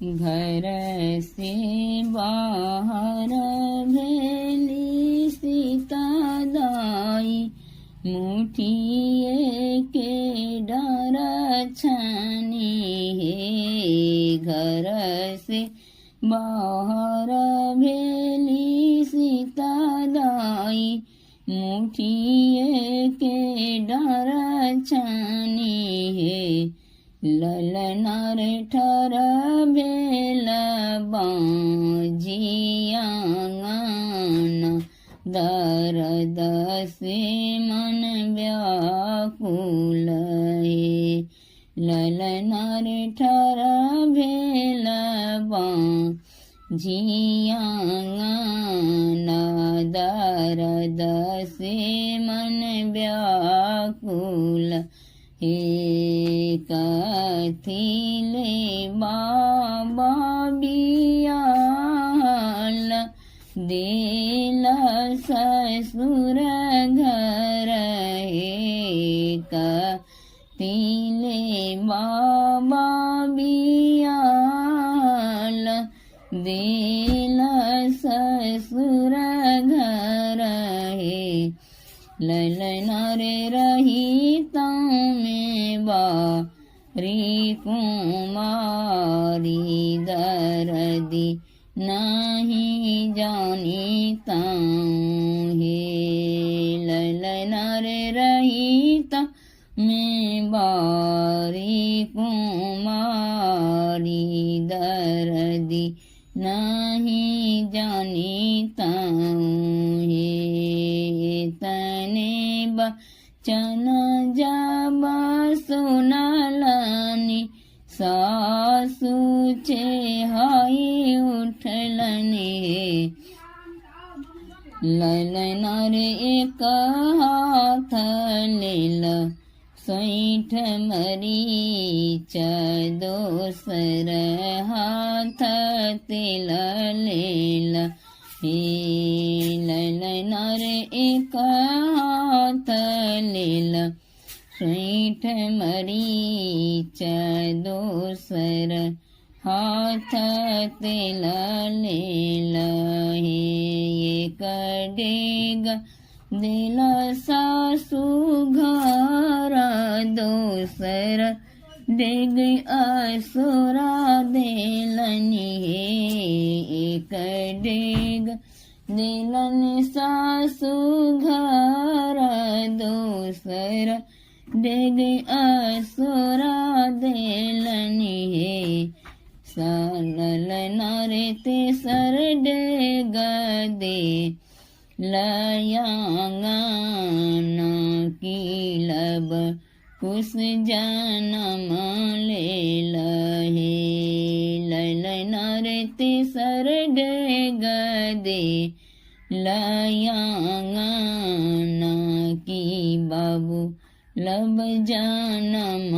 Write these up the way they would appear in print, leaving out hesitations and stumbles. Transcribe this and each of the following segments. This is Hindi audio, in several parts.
घर से बाहर भेली सीता दाई, मुठिए के डर छानी हे। घर से बाहर भेली सीता दाई, मुठिए के डर छानी हे। ललनार ठर भेल बाजिया दर्द से मन व्याकुल हे। ललनार ठर भेल बाजिया दर्द से मन व्याकुल हे। कथिले बाबा बियाल, देल ससुर घर हे। कथिले बाबा बियाल, देल ससुर घर हे। ललनार रहिता में बारी कुमारी, दर्दी नहीं जानीता हे। ललनार रहिता में बारी कुमारी, दर्दी नहीं जानीता हे। तने बचन जब सुनलनि, सासु चेहाई उठलनि हे। ललनार एक हाथ लेल सैठ मरीच, दोसर हाथ तेल लेल हे। ललनार एक हाथ लेल सैठ मरीच, दोसर हाथ तेल लेल हे। एक डेग दिल सासु घर, दोसर डेग असुरा देलनि हे। एक डेग दिलन सासु घर, दोसर डेग असुरा देलनि हे। ललनार तेसर डेग दे लयांगन, कीलब कुश जन्म लेल हे। ललनार तेसर डेग दे लयांगन, की बाबू लब जन्म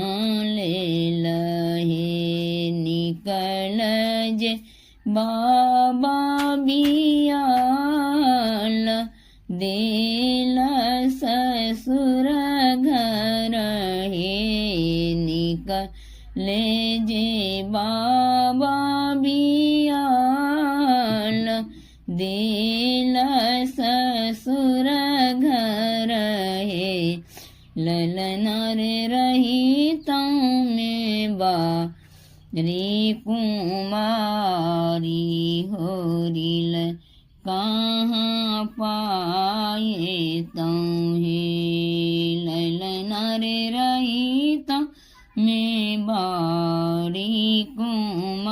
लेल हे। निकल जे बाबा बियाल, देल ससुर घर हे। निकले जे बाबा बियाल, देल ससुर घर हे। ललनार रहिता में बारी कुमारी, होरिल कहाँ पाए हे। ललनार रहिता में बारी कुमारी,